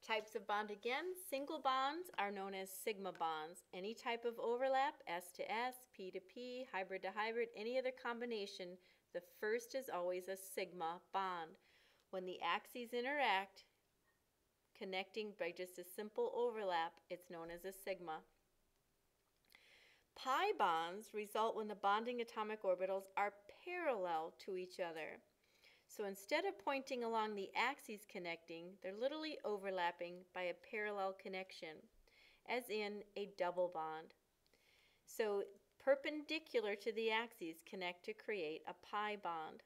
Types of bond again. Single bonds are known as sigma bonds. Any type of overlap, S to S, P to P, hybrid to hybrid, any other combination, the first is always a sigma bond. When the axes interact, connecting by just a simple overlap, it's known as a sigma. Pi bonds result when the bonding atomic orbitals are parallel to each other. So instead of pointing along the axes connecting, they're literally overlapping by a parallel connection, as in a double bond. So perpendicular to the axes connect to create a pi bond.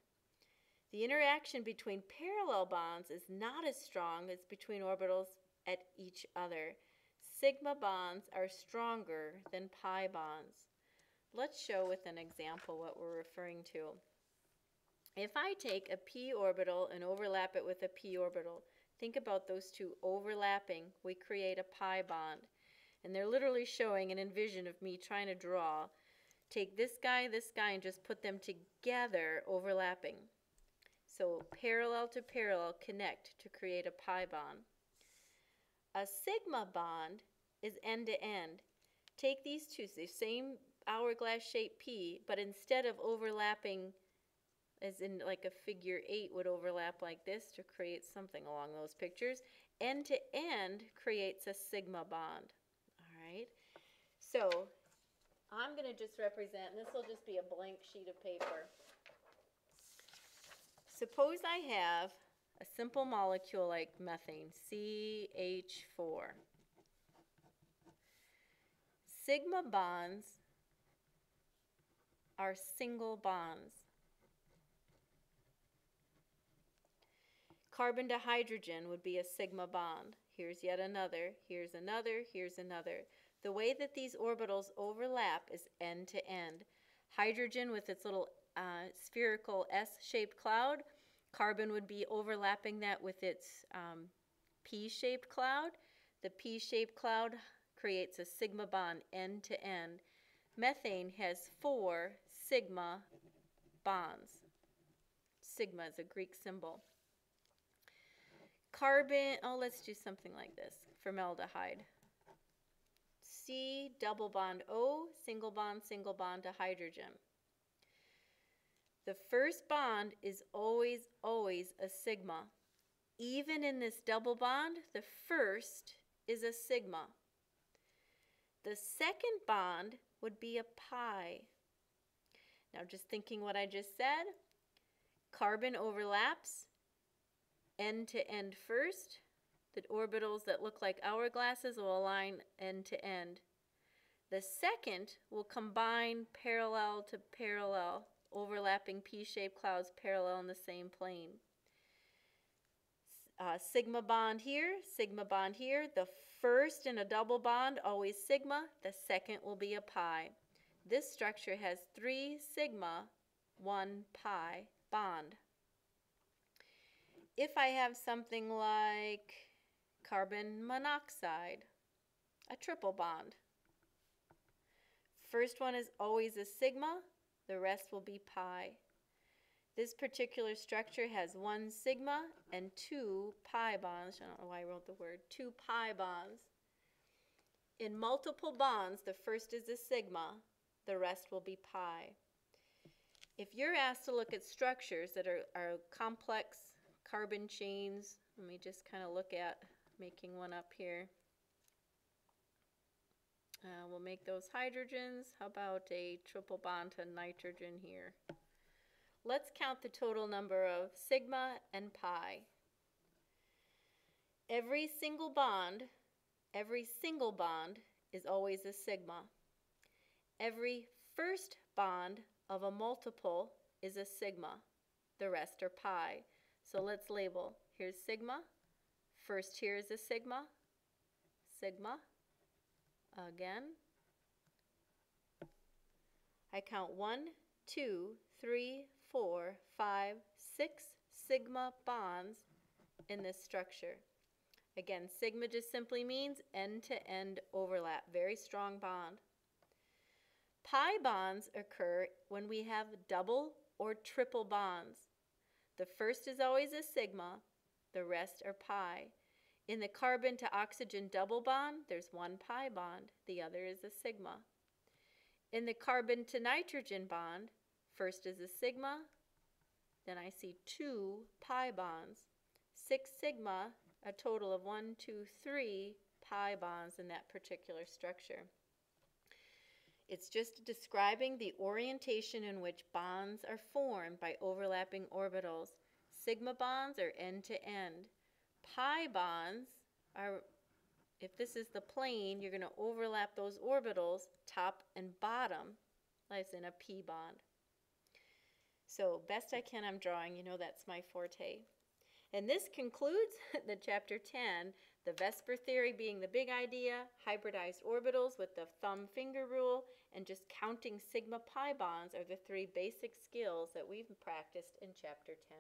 The interaction between parallel bonds is not as strong as between orbitals at each other. Sigma bonds are stronger than pi bonds. Let's show with an example what we're referring to. If I take a p orbital and overlap it with a p orbital, think about those two overlapping, we create a pi bond. And they're literally showing an envision of me trying to draw. Take this guy, and just put them together, overlapping. So parallel to parallel connect to create a pi bond. A sigma bond is end to end. Take these two, the same hourglass shape P, but instead of overlapping as in like a figure 8 would overlap like this to create something along those pictures, end to end creates a sigma bond. All right, so I'm going to just represent, and this will just be a blank sheet of paper. Suppose I have a simple molecule like methane, CH4. Sigma bonds are single bonds. Carbon to hydrogen would be a sigma bond. Here's yet another, here's another, here's another. The way that these orbitals overlap is end to end. Hydrogen with its little spherical S-shaped cloud, carbon would be overlapping that with its P-shaped cloud. The P-shaped cloud creates a sigma bond end to end. Methane has 4 sigma bonds. Sigma is a Greek symbol. Carbon, oh, let's do something like this. Formaldehyde. C double bond O, single bond to hydrogen. The first bond is always a sigma. Even in this double bond, the first is a sigma. The second bond would be a pi. Now just thinking what I just said, carbon overlaps end to end first. The orbitals that look like hourglasses will align end to end. The second will combine parallel to parallel, overlapping P-shaped clouds parallel in the same plane. Sigma bond here, the first in a double bond, always sigma, the second will be a pi. This structure has 3 sigma, 1 pi bond. If I have something like carbon monoxide, a triple bond. First one is always a sigma, the rest will be pi. This particular structure has 1 sigma and 2 pi bonds. I don't know why I wrote the word, 2 pi bonds. In multiple bonds, the first is a sigma, the rest will be pi. If you're asked to look at structures that are complex carbon chains, let me just kind of look at making one up here. We'll make those hydrogens. How about a triple bond to nitrogen here? Let's count the total number of sigma and pi. Every single bond is always a sigma. Every first bond of a multiple is a sigma. The rest are pi. So let's label. Here's sigma. First here is a sigma. Sigma. Again. I count 1, 2, 3, 4, 5, 6 sigma bonds in this structure. Again, sigma just simply means end-to-end overlap, very strong bond. Pi bonds occur when we have double or triple bonds. The first is always a sigma, the rest are pi. In the carbon to oxygen double bond, there's one pi bond. The other is a sigma. In the carbon to nitrogen bond, first is a sigma, then I see two pi bonds. 6 sigma, a total of 1, 2, 3 pi bonds in that particular structure. It's just describing the orientation in which bonds are formed by overlapping orbitals. Sigma bonds are end to end. Pi bonds are, if this is the plane, you're going to overlap those orbitals top and bottom, as in a p bond. So best I can, I'm drawing. You know that's my forte. And this concludes the chapter 10, the Vesper theory being the big idea, hybridized orbitals with the thumb-finger rule, and just counting sigma pi bonds are the 3 basic skills that we've practiced in chapter 10.